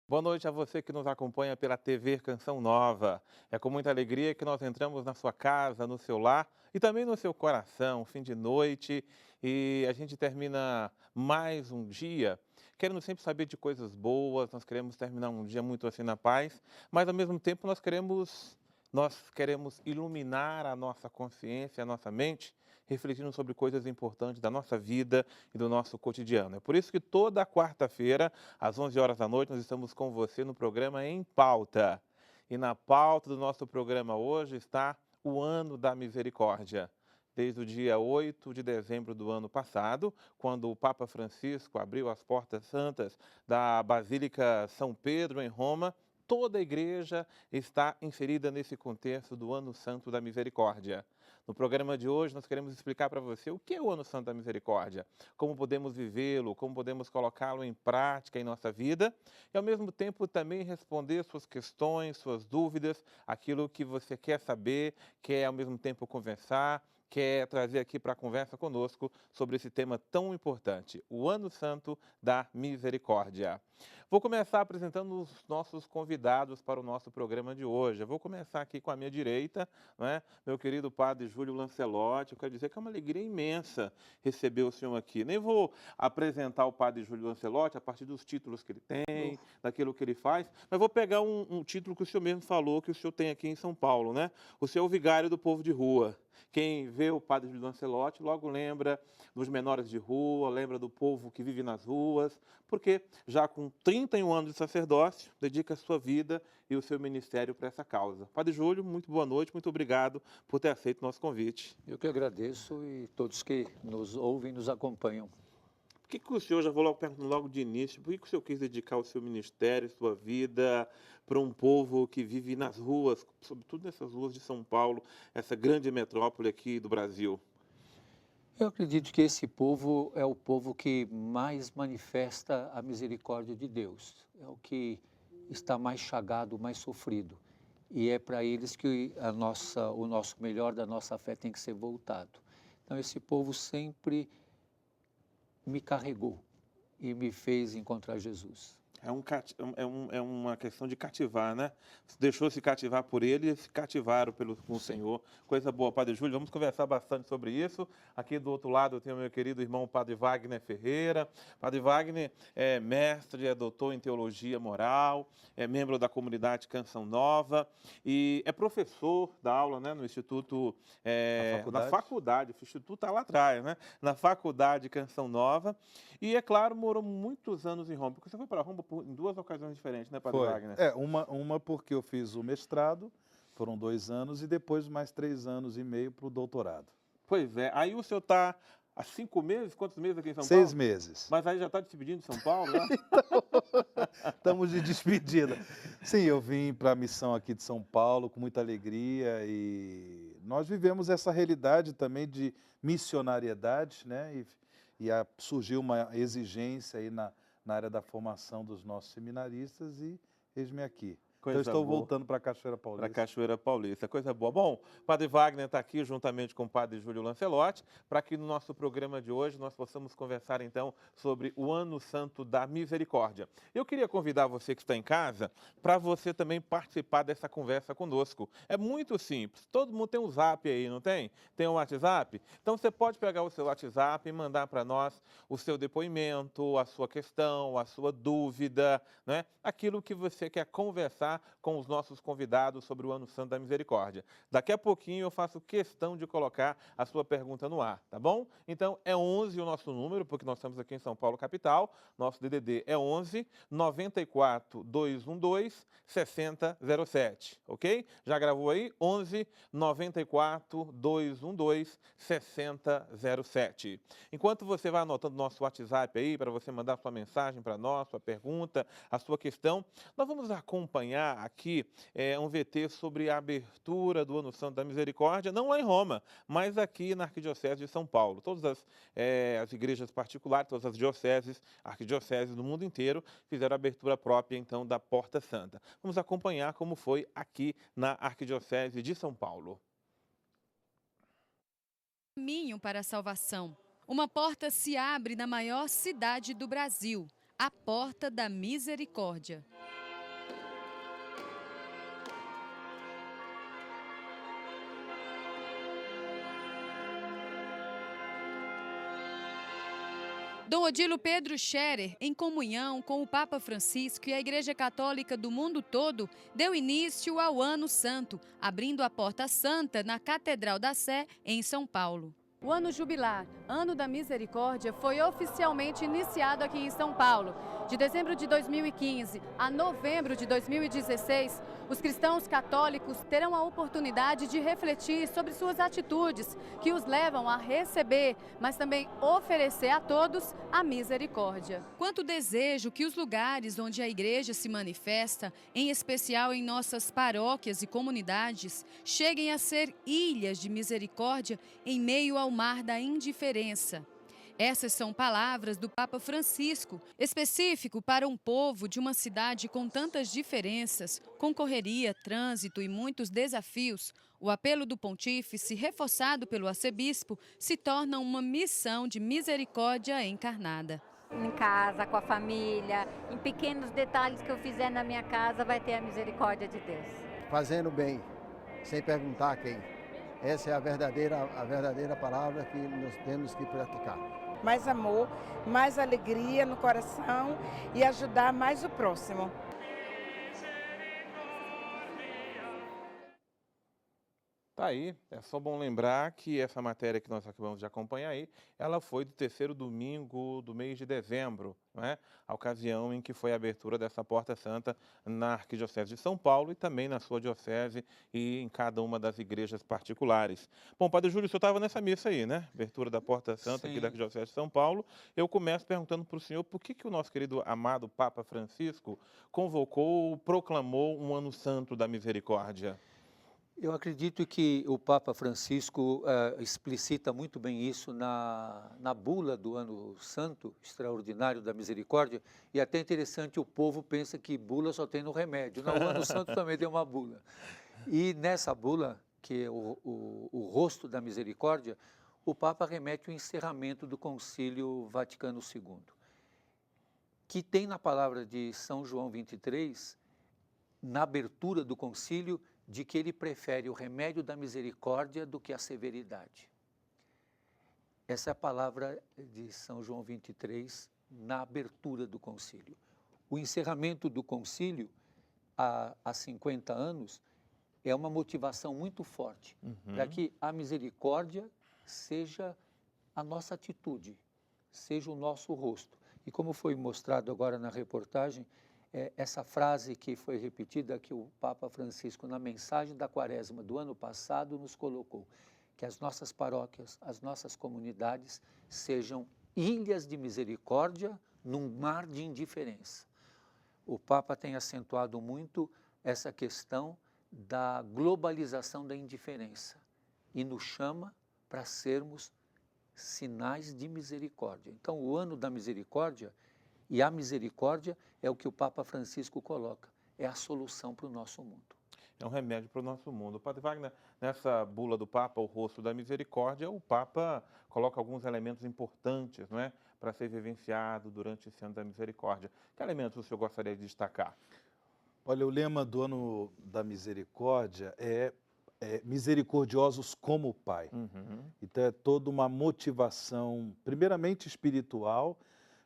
Boa noite a você que nos acompanha pela TV Canção Nova. É com muita alegria que nós entramos na sua casa, no seu lar e também no seu coração, fim de noite, e a gente termina mais um dia querendo sempre saber de coisas boas, nós queremos terminar um dia muito assim na paz, mas ao mesmo tempo nós queremos iluminar a nossa consciência, a nossa mente, refletindo sobre coisas importantes da nossa vida e do nosso cotidiano. É por isso que toda quarta-feira às 11 horas da noite, nós estamos com você no programa Em Pauta. E na pauta do nosso programa hoje está o Ano da Misericórdia. Desde o dia 8 de dezembro do ano passado, quando o Papa Francisco abriu as portas santas da Basílica São Pedro, em Roma, toda a igreja está inserida nesse contexto do Ano Santo da Misericórdia. No programa de hoje, nós queremos explicar para você o que é o Ano Santo da Misericórdia, como podemos vivê-lo, como podemos colocá-lo em prática em nossa vida e, ao mesmo tempo, também responder suas questões, suas dúvidas, aquilo que você quer saber, quer, ao mesmo tempo, conversar, quer trazer aqui para a conversa conosco sobre esse tema tão importante, o Ano Santo da Misericórdia. Vou começar apresentando os nossos convidados para o nosso programa de hoje. Eu vou começar aqui com a minha direita, né? Meu querido padre Júlio Lancelotti. Eu quero dizer que é uma alegria imensa receber o senhor aqui. Nem vou apresentar o padre Júlio Lancelotti a partir dos títulos que ele tem, daquilo que ele faz, mas vou pegar um título que o senhor mesmo falou, que o senhor tem aqui em São Paulo, né? O senhor é o vigário do povo de rua. Quem vê o padre Júlio Lancelotti logo lembra dos menores de rua, lembra do povo que vive nas ruas, porque já com 31 anos de sacerdócio, dedica a sua vida e o seu ministério para essa causa. Padre Júlio, muito boa noite, muito obrigado por ter aceito o nosso convite. Eu que agradeço e todos que nos ouvem e nos acompanham. Por que o senhor, já vou logo perguntando logo de início, por que o senhor quis dedicar o seu ministério, sua vida, para um povo que vive nas ruas, sobretudo nessas ruas de São Paulo, essa grande metrópole aqui do Brasil? Eu acredito que esse povo é o povo que mais manifesta a misericórdia de Deus. É o que está mais chagado, mais sofrido. E é para eles que o nosso melhor da nossa fé tem que ser voltado. Então, esse povo sempre me carregou e me fez encontrar Jesus. É uma questão de cativar, né? Deixou-se cativar por ele e se cativaram com o Sim. Senhor. Coisa boa, Padre Júlio. Vamos conversar bastante sobre isso. Aqui do outro lado eu tenho meu querido irmão Padre Wagner Ferreira. Padre Wagner é mestre, é doutor em teologia moral, é membro da comunidade Canção Nova e é professor da aula, né, no Instituto, na faculdade, o Instituto está lá atrás, né? Na faculdade Canção Nova. E, é claro, morou muitos anos em Roma, porque você foi para Roma em duas ocasiões diferentes, né, Padre Foi. Wagner? Uma porque eu fiz o mestrado, foram 2 anos, e depois mais 3 anos e meio para o doutorado. Pois é. Aí o senhor está há 5 meses, quantos meses aqui em São Seis Paulo? meses. Mas aí já está despedindo de São Paulo, já? Estamos de despedida. Sim, eu vim para a missão aqui de São Paulo com muita alegria e nós vivemos essa realidade também de missionariedade, né? Surgiu uma exigência aí na área da formação dos nossos seminaristas e eis-me aqui. Então, Coisa estou boa. voltando para a Cachoeira Para Paulista. Cachoeira Paulista, coisa boa. Bom, o Padre Wagner está aqui juntamente com o Padre Júlio Lancelotti, para que no nosso programa de hoje nós possamos conversar então sobre o Ano Santo da Misericórdia. Eu queria convidar você que está em casa para você também participar dessa conversa conosco. É muito simples, todo mundo tem um Zap aí, não tem? Tem um WhatsApp? Então você pode pegar o seu WhatsApp e mandar para nós o seu depoimento, a sua questão, a sua dúvida, né? Aquilo que você quer conversar com os nossos convidados sobre o Ano Santo da Misericórdia. Daqui a pouquinho eu faço questão de colocar a sua pergunta no ar, tá bom? Então é 11 o nosso número, porque nós estamos aqui em São Paulo, capital. Nosso DDD é 11 94 212 6007, ok? Já gravou aí? 11 94 212 6007. Enquanto você vai anotando nosso WhatsApp aí, para você mandar sua mensagem para nós, sua pergunta, a sua questão, nós vamos acompanhar aqui um VT sobre a abertura do Ano Santo da Misericórdia, não lá em Roma, mas aqui na Arquidiocese de São Paulo. Todas as igrejas particulares, todas as dioceses, arquidioceses do mundo inteiro fizeram a abertura própria, então, da Porta Santa. Vamos acompanhar como foi aqui na Arquidiocese de São Paulo. Caminho para a salvação. Uma porta se abre na maior cidade do Brasil, a Porta da Misericórdia. Dom Odilo Pedro Scherer, em comunhão com o Papa Francisco e a Igreja Católica do mundo todo, deu início ao Ano Santo, abrindo a Porta Santa na Catedral da Sé, em São Paulo. O Ano Jubilar, Ano da Misericórdia, foi oficialmente iniciado aqui em São Paulo. De dezembro de 2015 a novembro de 2016, os cristãos católicos terão a oportunidade de refletir sobre suas atitudes que os levam a receber, mas também oferecer a todos a misericórdia. Quanto desejo que os lugares onde a igreja se manifesta, em especial em nossas paróquias e comunidades, cheguem a ser ilhas de misericórdia em meio ao mar da indiferença. Essas são palavras do Papa Francisco, específico para um povo de uma cidade com tantas diferenças, com correria, trânsito e muitos desafios. O apelo do pontífice, reforçado pelo arcebispo, se torna uma missão de misericórdia encarnada. Em casa, com a família, em pequenos detalhes que eu fizer na minha casa, vai ter a misericórdia de Deus. Fazendo bem, sem perguntar quem. Essa é a verdadeira palavra que nós temos que praticar. Mais amor, mais alegria no coração e ajudar mais o próximo. Tá aí, é só bom lembrar que essa matéria que nós acabamos de acompanhar aí, ela foi do terceiro domingo do mês de dezembro, não é? A ocasião em que foi a abertura dessa Porta Santa na Arquidiocese de São Paulo e também na sua diocese e em cada uma das igrejas particulares. Bom, Padre Júlio, o senhor estava nessa missa aí, né? Abertura da Porta Santa aqui da Arquidiocese de São Paulo. Eu começo perguntando para o senhor por que o nosso querido amado Papa Francisco convocou, proclamou um Ano Santo da Misericórdia. Eu acredito que o Papa Francisco explicita muito bem isso na bula do Ano Santo, extraordinário da Misericórdia, e até interessante, o povo pensa que bula só tem no remédio. Não, o Ano Santo também tem uma bula. E nessa bula, que é o rosto da misericórdia, o Papa remete ao encerramento do Concílio Vaticano II, que tem na palavra de São João 23, na abertura do concílio, de que ele prefere o remédio da misericórdia do que a severidade. Essa é a palavra de São João 23 na abertura do concílio. O encerramento do concílio, há 50 anos, é uma motivação muito forte para que a misericórdia seja a nossa atitude, seja o nosso rosto. E como foi mostrado agora na reportagem, essa frase que foi repetida, que o Papa Francisco, na mensagem da Quaresma do ano passado, nos colocou, que as nossas paróquias, as nossas comunidades sejam ilhas de misericórdia num mar de indiferença. O Papa tem acentuado muito essa questão da globalização da indiferença e nos chama para sermos sinais de misericórdia. Então, o ano da misericórdia, e a misericórdia é o que o Papa Francisco coloca, é a solução para o nosso mundo. É um remédio para o nosso mundo. Padre Wagner, nessa bula do Papa, o rosto da misericórdia, o Papa coloca alguns elementos importantes, não é, para ser vivenciado durante esse ano da misericórdia. Que elementos o senhor gostaria de destacar? Olha, o lema do Ano da Misericórdia é misericordiosos como o Pai. Então é toda uma motivação, primeiramente espiritual,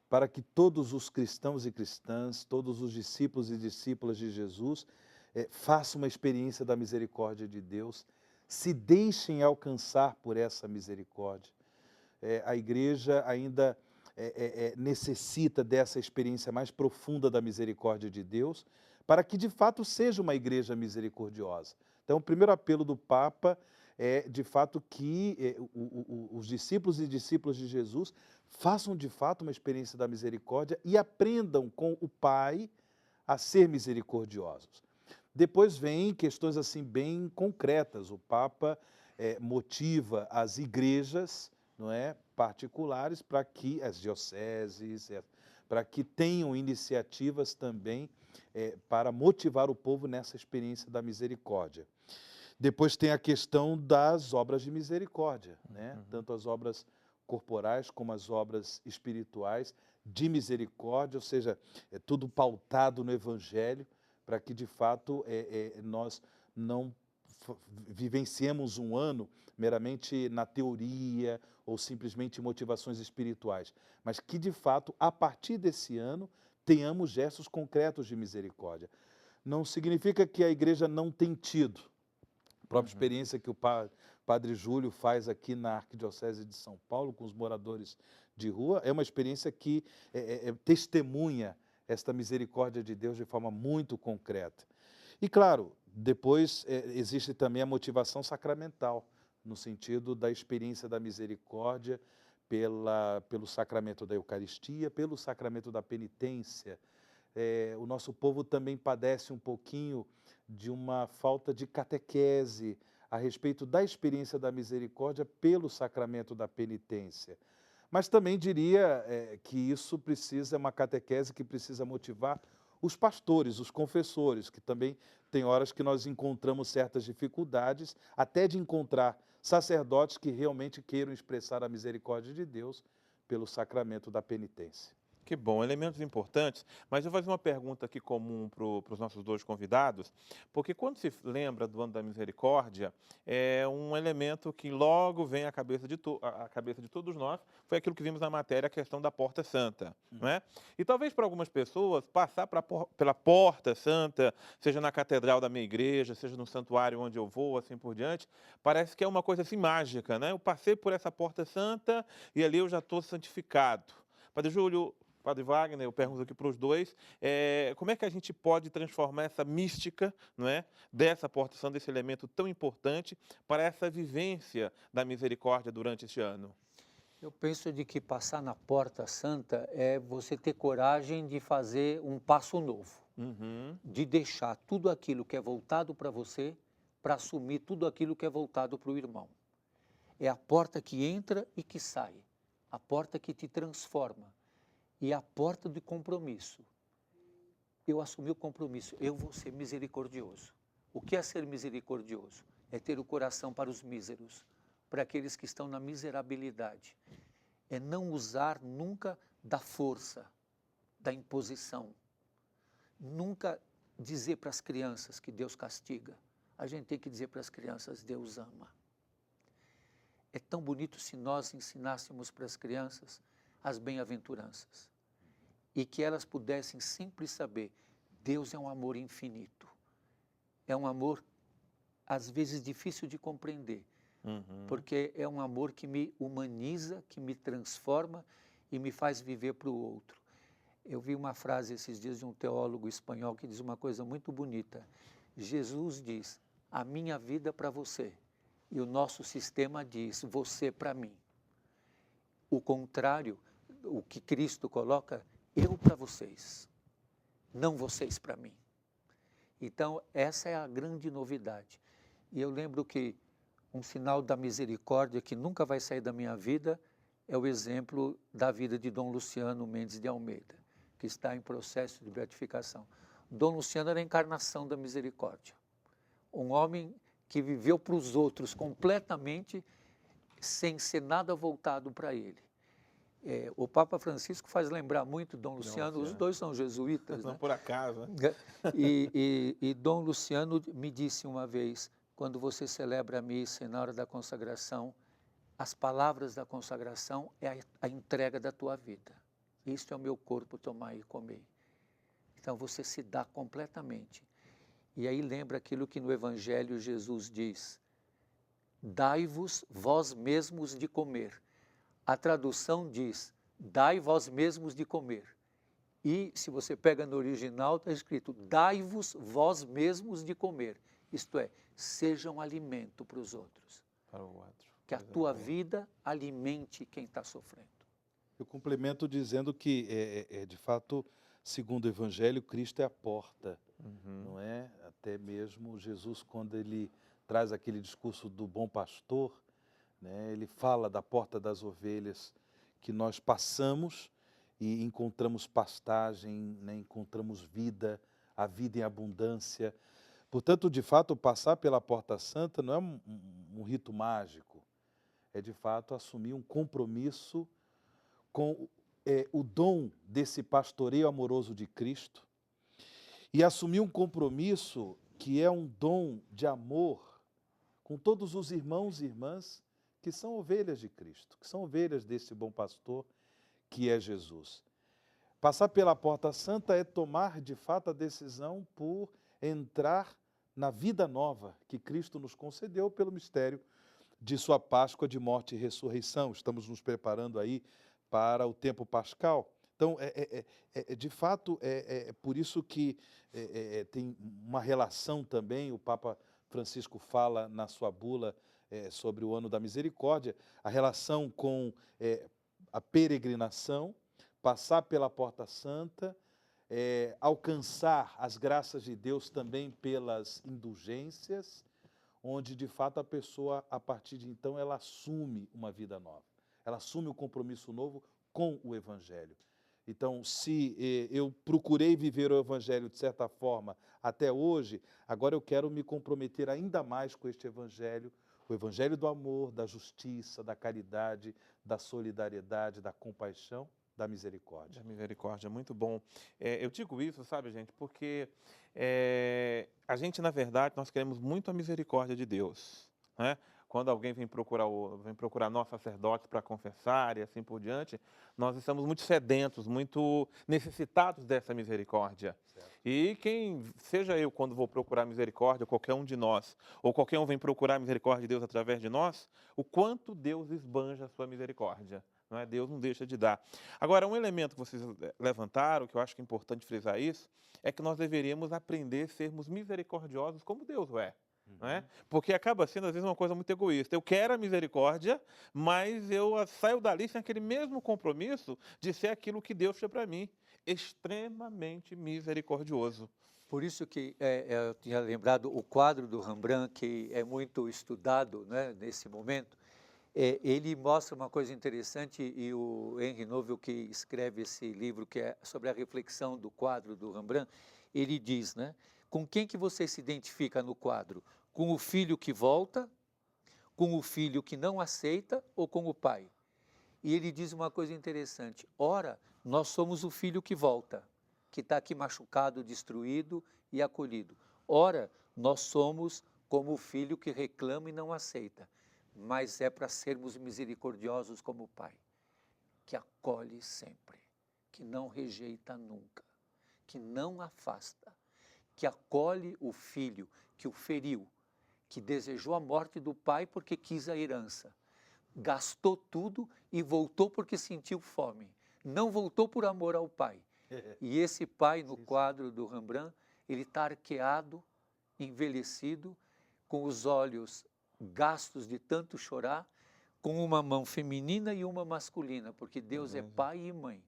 para que todos os cristãos e cristãs, todos os discípulos e discípulas de Jesus, façam uma experiência da misericórdia de Deus, se deixem alcançar por essa misericórdia. A igreja ainda necessita dessa experiência mais profunda da misericórdia de Deus, para que de fato seja uma igreja misericordiosa. Então, o primeiro apelo do Papa é, de fato, que os discípulos e discípulas de Jesus façam, de fato, uma experiência da misericórdia e aprendam com o Pai a ser misericordiosos. Depois vem questões assim bem concretas. O Papa motiva as igrejas, não é, particulares, para que as dioceses, para que tenham iniciativas também para motivar o povo nessa experiência da misericórdia. Depois tem a questão das obras de misericórdia, né? Tanto as obras corporais como as obras espirituais de misericórdia, ou seja, é tudo pautado no Evangelho, para que de fato nós não vivenciemos um ano meramente na teoria ou simplesmente motivações espirituais, mas que, de fato, a partir desse ano, tenhamos gestos concretos de misericórdia. Não significa que a igreja não tem tido. A própria experiência que o Padre Júlio faz aqui na Arquidiocese de São Paulo com os moradores de rua é uma experiência que testemunha esta misericórdia de Deus de forma muito concreta. E, claro, depois existe também a motivação sacramental, no sentido da experiência da misericórdia pelo sacramento da Eucaristia, pelo sacramento da penitência. O nosso povo também padece um pouquinho de uma falta de catequese a respeito da experiência da misericórdia pelo sacramento da penitência. Mas também diria que isso é uma catequese que precisa motivar os pastores, os confessores, que também tem horas que nós encontramos certas dificuldades, até de encontrar sacerdotes que realmente queiram expressar a misericórdia de Deus pelo sacramento da penitência. Que bom, elementos importantes, mas eu vou fazer uma pergunta aqui comum para os nossos dois convidados, porque quando se lembra do Ano da Misericórdia, é um elemento que logo vem à cabeça de todos nós, foi aquilo que vimos na matéria, a questão da Porta Santa, não é? E talvez para algumas pessoas, passar pela Porta Santa, seja na catedral da minha igreja, seja no santuário onde eu vou, assim por diante, parece que é uma coisa assim mágica, né? Eu passei por essa Porta Santa e ali eu já estou santificado. Padre Júlio, Padre Wagner, eu pergunto aqui para os dois, como é que a gente pode transformar essa mística, não é, dessa Porta Santa, desse elemento tão importante, para essa vivência da misericórdia durante este ano? Eu penso de que passar na Porta Santa é você ter coragem de fazer um passo novo, de deixar tudo aquilo que é voltado para você, para assumir tudo aquilo que é voltado para o irmão. É a porta que entra e que sai, a porta que te transforma. E a porta de compromisso. Eu assumi o compromisso, eu vou ser misericordioso. O que é ser misericordioso? É ter o coração para os míseros, para aqueles que estão na miserabilidade. É não usar nunca da força, da imposição. Nunca dizer para as crianças que Deus castiga. A gente tem que dizer para as crianças, Deus ama. É tão bonito se nós ensinássemos para as crianças as bem-aventuranças, e que elas pudessem sempre saber, Deus é um amor infinito, é um amor às vezes difícil de compreender, porque é um amor que me humaniza, que me transforma e me faz viver para o outro. Eu vi uma frase esses dias de um teólogo espanhol que diz uma coisa muito bonita, Jesus diz, a minha vida para você, e o nosso sistema diz, você para mim. O contrário, o que Cristo coloca, eu para vocês, não vocês para mim. Então, essa é a grande novidade. E eu lembro que um sinal da misericórdia que nunca vai sair da minha vida é o exemplo da vida de Dom Luciano Mendes de Almeida, que está em processo de beatificação. Dom Luciano era a encarnação da misericórdia. Um homem que viveu para os outros completamente, sem ser nada voltado para ele. O Papa Francisco faz lembrar muito Dom Luciano, os dois são jesuítas. Não né? por acaso. E Dom Luciano me disse uma vez, quando você celebra a missa e na hora da consagração, as palavras da consagração é a entrega da tua vida. Isto é o meu corpo, tomai e comei. Então você se dá completamente. E aí lembra aquilo que no Evangelho Jesus diz, dai-vos vós mesmos de comer. A tradução diz, dai vós mesmos de comer. E, se você pega no original, está escrito, dai-vos vós mesmos de comer. Isto é, seja um alimento para os outros. Para o outro. Que a tua vida alimente quem está sofrendo. Eu complemento dizendo que, de fato, segundo o Evangelho, Cristo é a porta, não é? Até mesmo Jesus, quando ele traz aquele discurso do bom pastor, né, ele fala da porta das ovelhas, que nós passamos e encontramos pastagem, né, encontramos vida, a vida em abundância. Portanto, de fato, passar pela Porta Santa não é um rito mágico, é de fato assumir um compromisso com o dom desse pastoreio amoroso de Cristo e assumir um compromisso que é um dom de amor com todos os irmãos e irmãs que são ovelhas de Cristo, que são ovelhas desse bom pastor que é Jesus. Passar pela porta santa é tomar de fato a decisão por entrar na vida nova que Cristo nos concedeu pelo mistério de sua Páscoa de morte e ressurreição. Estamos nos preparando aí para o tempo pascal. Então, de fato, é por isso que tem uma relação também, o Papa Francisco fala na sua bula sobre o ano da misericórdia, a relação com a peregrinação, passar pela porta santa, alcançar as graças de Deus também pelas indulgências, onde de fato a pessoa, a partir de então, ela assume uma vida nova, ela assume o compromisso novo com o Evangelho. Então, se eu procurei viver o Evangelho de certa forma até hoje, agora eu quero me comprometer ainda mais com este Evangelho, o Evangelho do amor, da justiça, da caridade, da solidariedade, da compaixão, da misericórdia. Da misericórdia, muito bom. Eu digo isso, sabe, gente, porque a gente, na verdade, nós queremos muito a misericórdia de Deus, né? Quando alguém vem procurar nós sacerdotes para confessar e assim por diante, nós estamos muito sedentos, muito necessitados dessa misericórdia. Certo. E seja eu quando vou procurar misericórdia, qualquer um de nós, ou qualquer um vem procurar a misericórdia de Deus através de nós, o quanto Deus esbanja a sua misericórdia. Não é? Deus não deixa de dar. Agora, um elemento que vocês levantaram, que eu acho que é importante frisar isso, é que nós deveríamos aprender a sermos misericordiosos como Deus o é. Não é? Porque acaba sendo, às vezes, uma coisa muito egoísta. Eu quero a misericórdia, mas eu saio dali sem aquele mesmo compromisso de ser aquilo que Deus fez para mim, extremamente misericordioso. Por isso que eu tinha lembrado o quadro do Rembrandt, que é muito estudado, né, nesse momento. Ele mostra uma coisa interessante, e o Henri Nouvel, que escreve esse livro, que é sobre a reflexão do quadro do Rembrandt, ele diz, né, com quem que você se identifica no quadro? Com o filho que volta, com o filho que não aceita ou com o pai? E ele diz uma coisa interessante, ora, nós somos o filho que volta, que está aqui machucado, destruído e acolhido. Ora, nós somos como o filho que reclama e não aceita, mas é para sermos misericordiosos como o pai, que acolhe sempre, que não rejeita nunca, que não afasta, que acolhe o filho que o feriu, que desejou a morte do pai porque quis a herança, gastou tudo e voltou porque sentiu fome, não voltou por amor ao pai. E esse pai, no quadro do Rembrandt, ele está arqueado, envelhecido, com os olhos gastos de tanto chorar, com uma mão feminina e uma masculina, porque Deus é pai e mãe,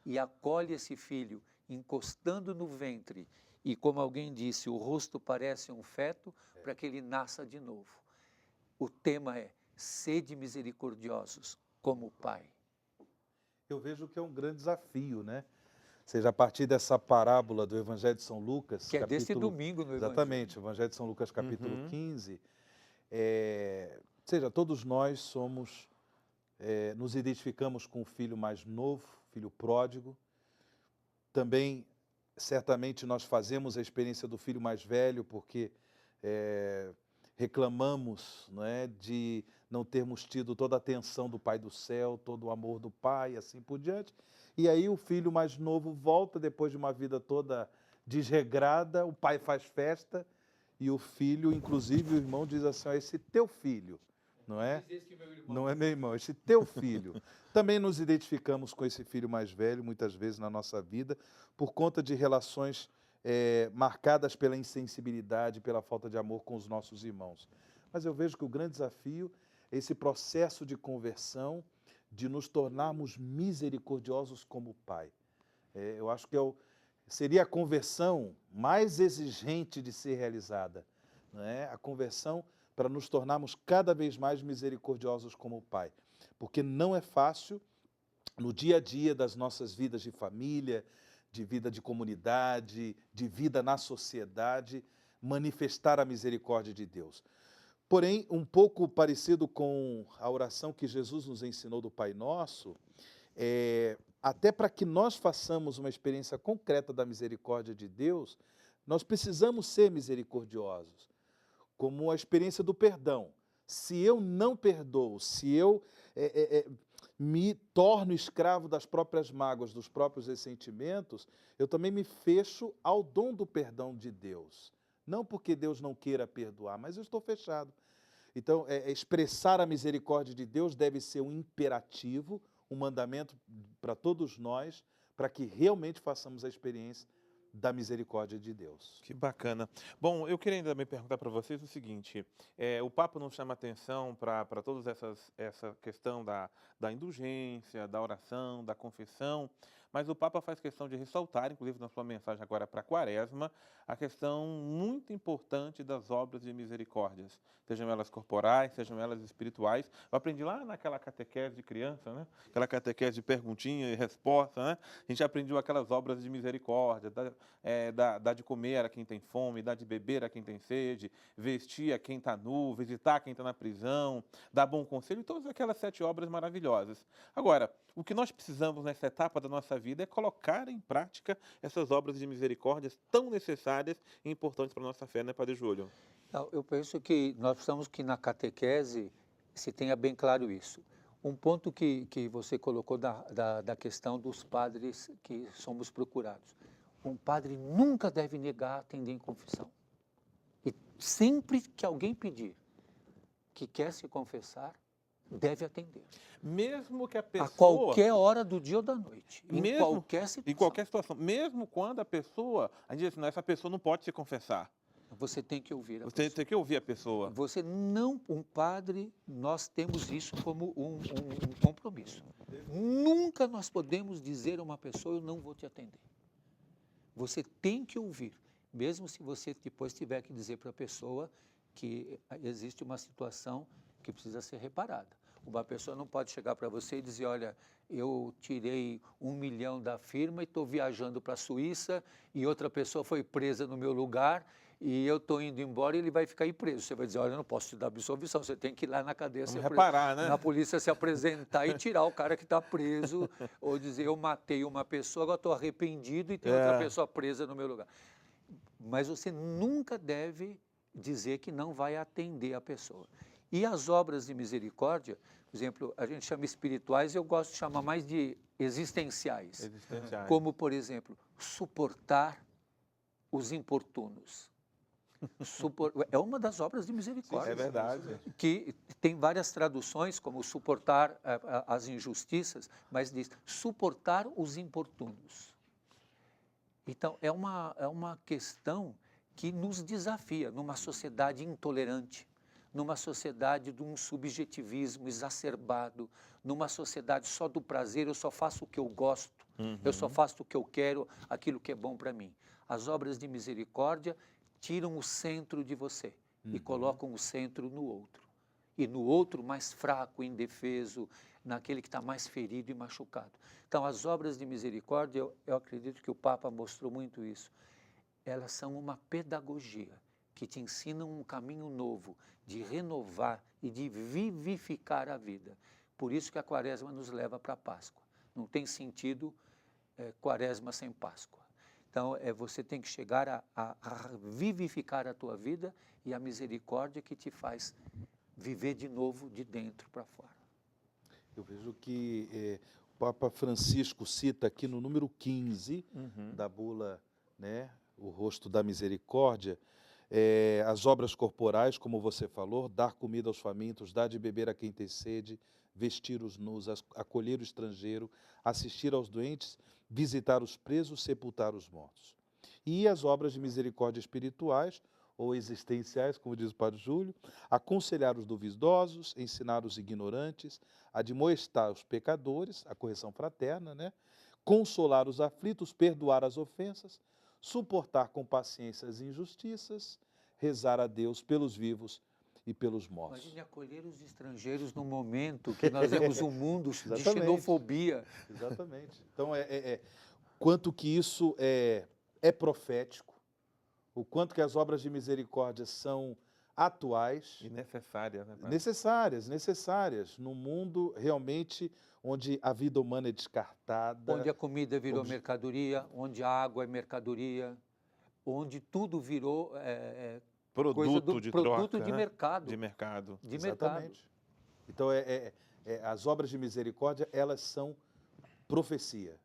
e acolhe esse filho, encostando no ventre, e como alguém disse, o rosto parece um feto para que ele nasça de novo. O tema é, sede misericordiosos como o Pai. Eu vejo que é um grande desafio, né? Ou seja, a partir dessa parábola do Evangelho de São Lucas... Que é desse domingo no Evangelho. Exatamente, o Evangelho de São Lucas, capítulo 15. Ou seja, todos nós somos, nos identificamos com o filho mais novo, filho pródigo. Também, certamente, nós fazemos a experiência do filho mais velho, porque reclamamos, não é, de não termos tido toda a atenção do Pai do céu, todo o amor do Pai, assim por diante. E aí o filho mais novo volta, depois de uma vida toda desregrada, o pai faz festa, e o filho, inclusive o irmão, diz assim, ó, esse teu filho, não é? Não é meu irmão, esse teu filho. Também nos identificamos com esse filho mais velho, muitas vezes na nossa vida, por conta de relações marcadas pela insensibilidade, pela falta de amor com os nossos irmãos. Mas eu vejo que o grande desafio é esse processo de conversão, de nos tornarmos misericordiosos como o Pai. Eu acho que seria a conversão mais exigente de ser realizada, não é? A conversão para nos tornarmos cada vez mais misericordiosos como o Pai. Porque não é fácil, no dia a dia das nossas vidas de família, de vida de comunidade, de vida na sociedade, manifestar a misericórdia de Deus. Porém, um pouco parecido com a oração que Jesus nos ensinou do Pai Nosso, até para que nós façamos uma experiência concreta da misericórdia de Deus, nós precisamos ser misericordiosos, como a experiência do perdão. Se eu não perdoo, se eu me torno escravo das próprias mágoas, dos próprios ressentimentos, eu também me fecho ao dom do perdão de Deus. Não porque Deus não queira perdoar, mas eu estou fechado. Então, expressar a misericórdia de Deus deve ser um imperativo, um mandamento para todos nós, para que realmente façamos a experiência da misericórdia de Deus. Que bacana. Bom, eu queria ainda também perguntar para vocês o seguinte, o Papa não chama atenção para toda essa questão da indulgência, da oração, da confissão, mas o Papa faz questão de ressaltar, inclusive na sua mensagem agora para a Quaresma, a questão muito importante das obras de misericórdias, sejam elas corporais, sejam elas espirituais. Eu aprendi lá naquela catequese de criança, né? Aquela catequese de perguntinha e resposta, né? A gente aprendeu aquelas obras de misericórdia, dá de comer a quem tem fome, dá de beber a quem tem sede, vestir a quem está nu, visitar quem está na prisão, dar bom conselho, todas aquelas 7 obras maravilhosas. Agora, o que nós precisamos nessa etapa da nossa vida é colocar em prática essas obras de misericórdia tão necessárias e importantes para a nossa fé, né, Padre Júlio? Eu penso que nós precisamos que na catequese se tenha bem claro isso. Um ponto que você colocou da questão dos padres que somos procurados. Um padre nunca deve negar atender em confissão. E sempre que alguém pedir que quer se confessar, deve atender. Mesmo que a pessoa... A qualquer hora do dia ou da noite. Mesmo, em qualquer situação. Em qualquer situação. Mesmo quando a pessoa... A gente diz assim, essa pessoa não pode se confessar. Você tem que ouvir a Você pessoa. tem que ouvir a pessoa. Você não... Um padre, nós temos isso como um compromisso. Nunca nós podemos dizer a uma pessoa, eu não vou te atender. Você tem que ouvir, mesmo se você depois tiver que dizer para a pessoa que existe uma situação que precisa ser reparada. Uma pessoa não pode chegar para você e dizer, olha, eu tirei 1 milhão da firma e estou viajando para a Suíça e outra pessoa foi presa no meu lugar e eu estou indo embora e ele vai ficar aí preso. Você vai dizer, olha, eu não posso te dar absolvição, você tem que ir lá na cadeia, reparar, né? Na polícia se apresentar e tirar o cara que está preso, ou dizer, eu matei uma pessoa, agora estou arrependido e tem outra pessoa presa no meu lugar. Mas você nunca deve dizer que não vai atender a pessoa. E as obras de misericórdia, por exemplo, a gente chama espirituais, eu gosto de chamar mais de existenciais. Existenciais. Como, por exemplo, suportar os importunos. É uma das obras de misericórdia. É verdade. Que tem várias traduções, como suportar as injustiças, mas diz suportar os importunos. Então, é uma questão que nos desafia numa sociedade intolerante, numa sociedade de um subjetivismo exacerbado, numa sociedade só do prazer, eu só faço o que eu gosto, eu só faço o que eu quero, aquilo que é bom para mim. As obras de misericórdia tiram o centro de você e colocam o centro no outro. E no outro mais fraco, indefeso, naquele que está mais ferido e machucado. Então, as obras de misericórdia, eu acredito que o Papa mostrou muito isso. Elas são uma pedagogia que te ensinam um caminho novo de renovar e de vivificar a vida. Por isso que a Quaresma nos leva para a Páscoa. Não tem sentido Quaresma sem Páscoa. Então, você tem que chegar a vivificar a tua vida e a misericórdia que te faz viver de novo de dentro para fora. Eu vejo que o Papa Francisco cita aqui no número 15 da bula, né, o rosto da misericórdia, as obras corporais, como você falou, dar comida aos famintos, dar de beber a quem tem sede, vestir os nus, acolher o estrangeiro, assistir aos doentes, visitar os presos, sepultar os mortos. E as obras de misericórdia espirituais, ou existenciais, como diz o Padre Júlio, aconselhar os duvidosos, ensinar os ignorantes, admoestar os pecadores, a correção fraterna, né? Consolar os aflitos, perdoar as ofensas, suportar com paciência as injustiças, rezar a Deus pelos vivos e pelos mortos. Imagine acolher os estrangeiros no momento que nós vemos um mundo de Exatamente. xenofobia. Exatamente. Então, quanto que isso é profético, o quanto que as obras de misericórdia são atuais. E necessárias, né, Padre? Necessárias, num mundo realmente onde a vida humana é descartada. Onde a comida virou mercadoria, onde a água é mercadoria, onde tudo virou Produto de produto troca, de né? mercado. De mercado. De mercado. Exatamente. Então, as obras de misericórdia, elas são profecia,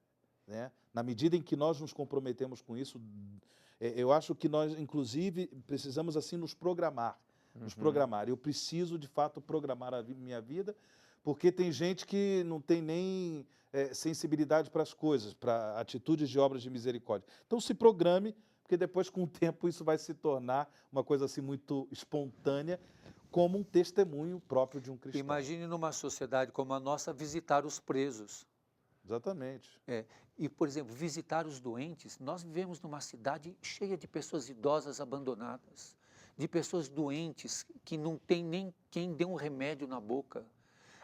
né? Na medida em que nós nos comprometemos com isso, eu acho que nós, inclusive, precisamos assim nos programar. Eu preciso, de fato, programar a minha vida, porque tem gente que não tem nem sensibilidade para as coisas, para atitudes de obras de misericórdia. Então, se programe, porque depois, com o tempo, isso vai se tornar uma coisa assim muito espontânea, como um testemunho próprio de um cristão. Imagine numa sociedade como a nossa visitar os presos. Exatamente. E, por exemplo, visitar os doentes. Nós vivemos numa cidade cheia de pessoas idosas abandonadas, de pessoas doentes que não tem nem quem dê um remédio na boca.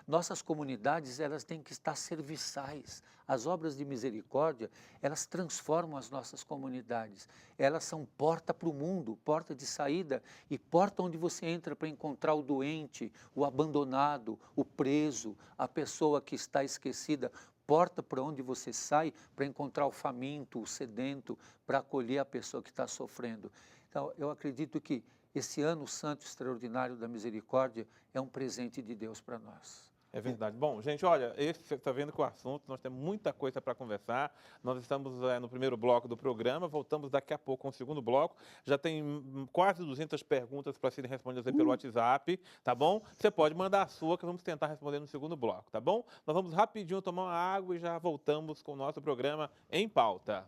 Nossas comunidades, elas têm que estar serviçais. As obras de misericórdia, elas transformam as nossas comunidades. Elas são porta para o mundo, porta de saída e porta onde você entra para encontrar o doente, o abandonado, o preso, a pessoa que está esquecida. Porta para onde você sai para encontrar o faminto, o sedento, para acolher a pessoa que está sofrendo. Então, eu acredito que esse ano santo extraordinário da misericórdia é um presente de Deus para nós. É verdade. Bom, gente, olha, você está vendo que o assunto, nós temos muita coisa para conversar. Nós estamos no primeiro bloco do programa, voltamos daqui a pouco com o segundo bloco. Já tem quase 200 perguntas para serem respondidas aí pelo WhatsApp, tá bom? Você pode mandar a sua, que vamos tentar responder no segundo bloco, tá bom? Nós vamos rapidinho tomar uma água e já voltamos com o nosso programa Em Pauta.